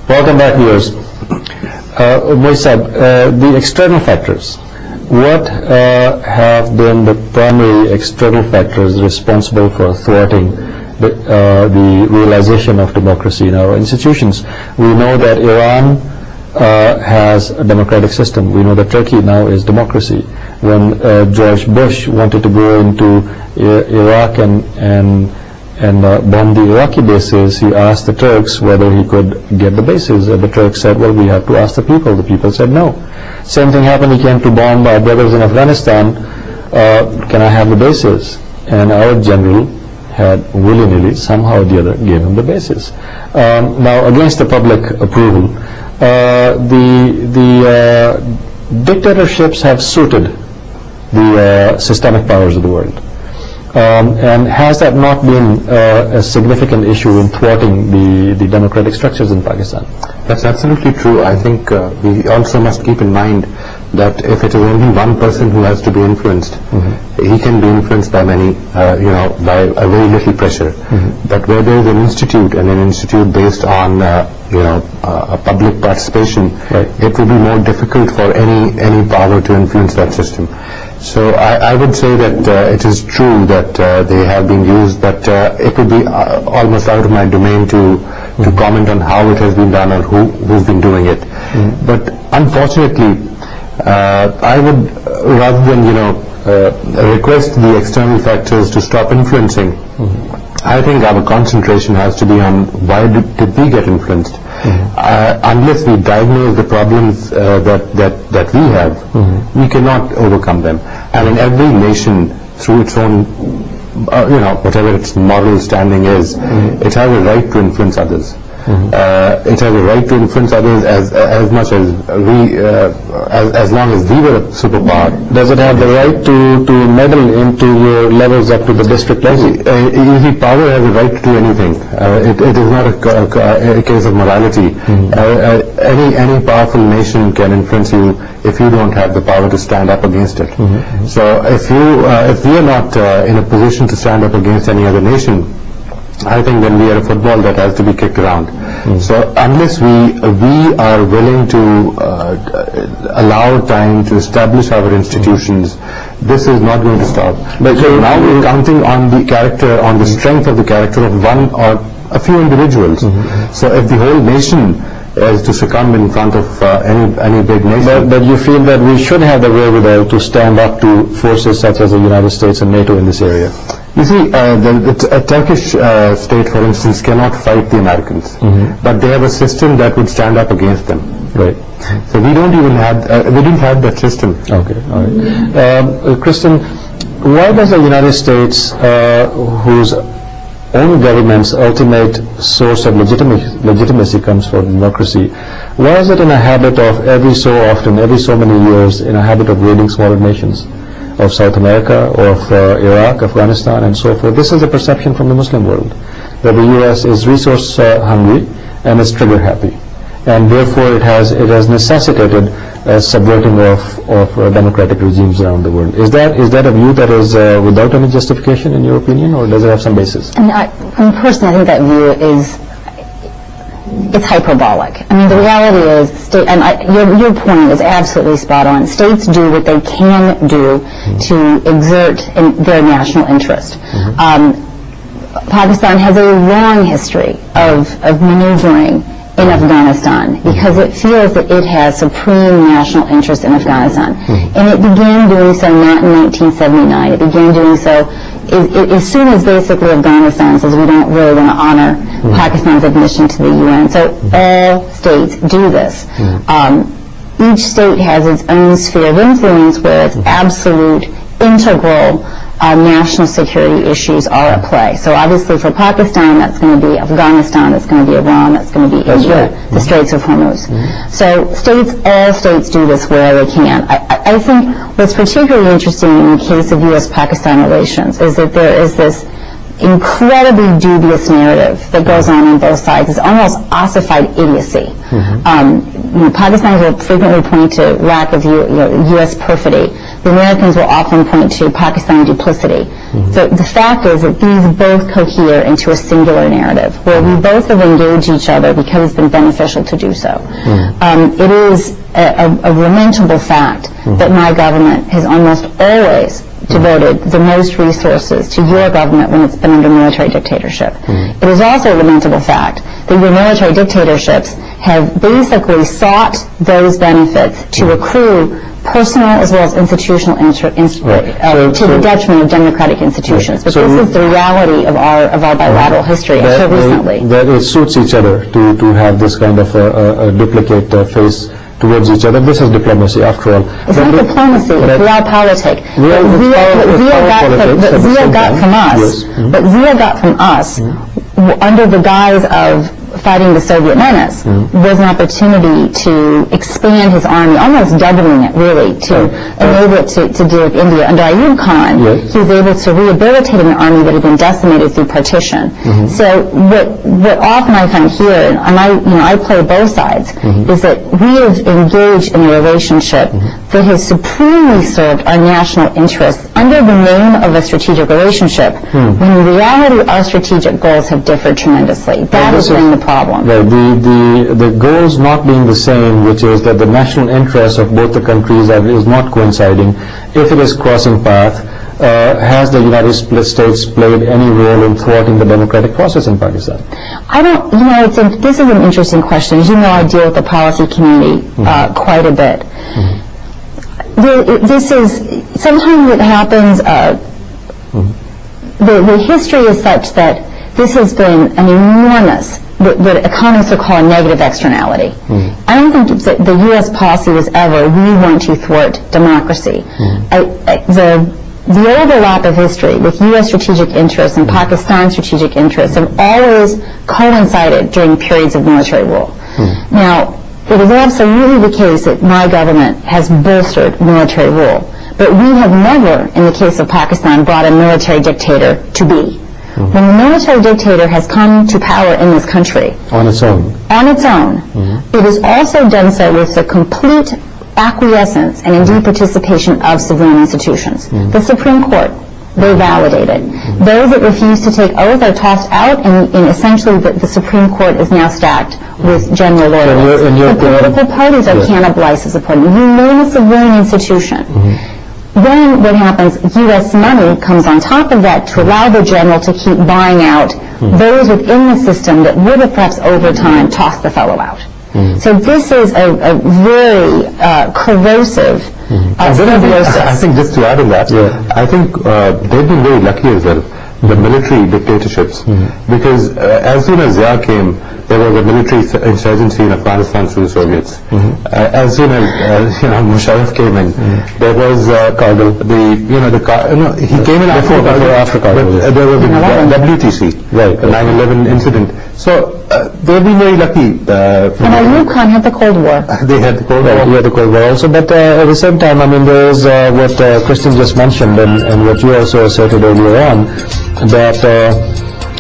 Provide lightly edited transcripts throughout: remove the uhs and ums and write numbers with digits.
Welcome back, viewers. Moisab, the external factors. What have been the primary external factors responsible for thwarting the realization of democracy in our institutions? We know that Iran has a democratic system. We know that Turkey now is democracy. When George Bush wanted to go into Iraq and bomb the Iraqi bases, he asked the Turks whether he could get the bases. And the Turks said, well, we have to ask the people. The people said no. Same thing happened. He came to bomb our brothers in Afghanistan. Can I have the bases? And our general had willy-nilly, somehow or the other, gave him the bases. Now, against the public approval, the dictatorships have suited the systemic powers of the world. And has that not been a significant issue in thwarting the democratic structures in Pakistan? That's absolutely true. I think we also must keep in mind that if it is only one person who has to be influenced, he can be influenced by many, by a very little pressure. But where there is an institute, and an institute based on, a public participation, it will be more difficult for any power to influence that system. So I would say that it is true that they have been used, but it would be almost out of my domain to comment on how it has been done or who's been doing it. But unfortunately, I would, rather than request the external factors to stop influencing, I think our concentration has to be on why did we get influenced. Unless we diagnose the problems that we have, we cannot overcome them. And in every nation, through its own, whatever its moral standing is, it has a right to influence others. It has a right to influence others as much as as long as we were a superpower. Does it have the right to meddle into your levels up to the district level? Usually power has a right to do anything. It is not a case of morality. Any powerful nation can influence you if you don't have the power to stand up against it. So if we are not in a position to stand up against any other nation, I think then we are a football that has to be kicked around. So unless we are willing to allow time to establish our institutions, this is not going to stop. But so now we're counting on the character, on the strength of the character of one or a few individuals. So if the whole nation is to succumb in front of any big nation. But you feel that we should have the wherewithal to stand up to forces such as the United States and NATO in this area? You see, a Turkish state, for instance, cannot fight the Americans, but they have a system that would stand up against them. Right. So we don't even have, we didn't have that system. Okay, all right. Kristen, why does the United States, whose own government's ultimate source of legitimacy comes from democracy, why is it in a habit of every so often, every so many years, in a habit of raiding smaller nations? Of South America, of Iraq, Afghanistan, and so forth. This is a perception from the Muslim world, that the U.S. is resource hungry and is trigger happy, and therefore it has necessitated subverting of democratic regimes around the world. Is that a view that is without any justification in your opinion, or does it have some basis? And personally, I think that view is. It's hyperbolic. I mean, the reality is, your point is absolutely spot on. States do what they can do to exert their national interest. Pakistan has a long history of maneuvering in Afghanistan because it feels that it has supreme national interest in Afghanistan. And it began doing so not in 1979. It began doing so as soon as basically Afghanistan says we don't really want to honor Pakistan's admission to the UN. So all states do this. Each state has its own sphere of influence where its absolute integral national security issues are at play. So obviously for Pakistan, that's going to be Afghanistan, that's going to be Iran, that's going to be India, the Straits of Hormuz. So all states do this where they can. I think what's particularly interesting in the case of U.S.-Pakistan relations is that there is this incredibly dubious narrative that goes on both sides. It's almost ossified idiocy. Pakistanis will frequently point to lack of U.S. perfidy. The Americans will often point to Pakistani duplicity. So the fact is that these both cohere into a singular narrative where we both have engaged each other because it's been beneficial to do so. It is a lamentable fact that my government has almost always devoted the most resources to your government when it's been under military dictatorship. It is also a lamentable fact that your military dictatorships have basically sought those benefits to accrue personal as well as institutional to the detriment of democratic institutions. But this is the reality of our bilateral history until recently. That it suits each other to have this kind of a duplicate face towards each other. This is diplomacy, after all. It's not diplomacy, it's realpolitik. What Zia got from us under the guise of fighting the Soviet menace was an opportunity to expand his army, almost doubling it really, to enable it to deal with India. Under Ayub Khan, he was able to rehabilitate an army that had been decimated through partition. So what often I find here, and I play both sides, is that we have engaged in a relationship that has supremely served our national interests under the name of a strategic relationship, when in reality our strategic goals have differed tremendously. That has been the problem. Right. The goals not being the same, which is that the national interests of both the countries is not coinciding. If it is crossing path, has the United States played any role in thwarting the democratic process in Pakistan? I don't, this is an interesting question. As you know, I deal with the policy community quite a bit. This is, sometimes it happens, the history is such that this has been an enormous, what economists would call a negative externality. I don't think that the U.S. policy was ever, we want to thwart democracy. The overlap of history with U.S. strategic interests and Pakistan strategic interests have always coincided during periods of military rule. Now, it is absolutely the case that my government has bolstered military rule, but we have never, in the case of Pakistan, brought a military dictator to be. When the military dictator has come to power in this country, on its own, it has also done so with the complete acquiescence and indeed participation of civilian institutions. The Supreme Court, they validate it. Those that refuse to take oath are tossed out, and essentially the Supreme Court is now stacked with general loyalists. The political parties are cannibalized as a party. You name a civilian institution. Then what happens, U.S. money comes on top of that to allow the general to keep buying out those within the system that would have perhaps over time tossed the fellow out. So this is a very corrosive symbiosis. I think just to add on that, I think they've been very lucky as well, the military dictatorships, because as soon as Zia came, there was a military insurgency in Afghanistan through the Soviets. As soon as Musharraf came in, there was Kargil. He came in after Kargil. There was the WTC, the 9/11 incident. So they've been very lucky. And Ayub Khan had the Cold War. They had the Cold War. He had the Cold War also. But at the same time, there is what Christian just mentioned, and what you also asserted earlier on, that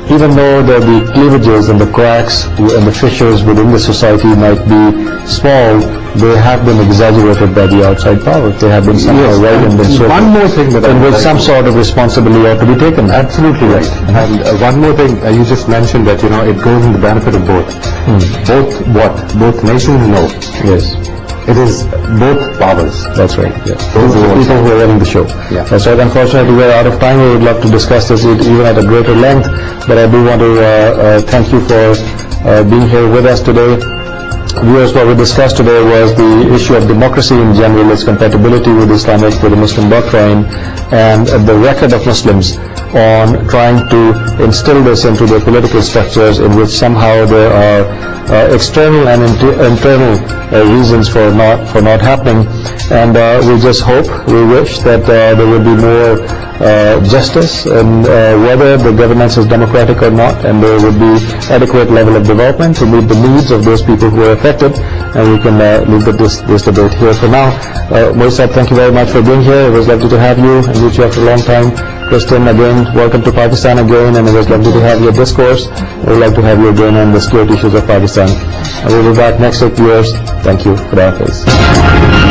even though the cleavages and the cracks and the fissures within the society might be small, they have been exaggerated by the outside power. They have been somehow widened and so one more thing that in which some sort of responsibility ought to be taken. Absolutely right. And one more thing, you just mentioned that it goes in the benefit of both. Both what? Both nations? No. Yes. It is both powers. That's right. Yes. Those are the people who are running the show. That's right. Unfortunately, we're out of time. We would love to discuss this even at a greater length, but I do want to thank you for being here with us today. Viewers, what we discussed today was the issue of democracy in general, its compatibility with the Muslim doctrine, and the record of Muslims on trying to instill this into their political structures, in which somehow there are external and internal reasons for not happening. And we just hope, we wish that there will be more justice, and whether the governance is democratic or not, and there will be adequate level of development to meet the needs of those people who are affected. And we can leave this debate here for now. Maratib, thank you very much for being here. It was lovely to have you and meet you after a long time. Kristen, again, welcome to Pakistan again, and it was lovely to have your discourse. We would like to have you again on the security issues of Pakistan. And we'll be back next week, viewers. Thank you. Khuda Hafiz.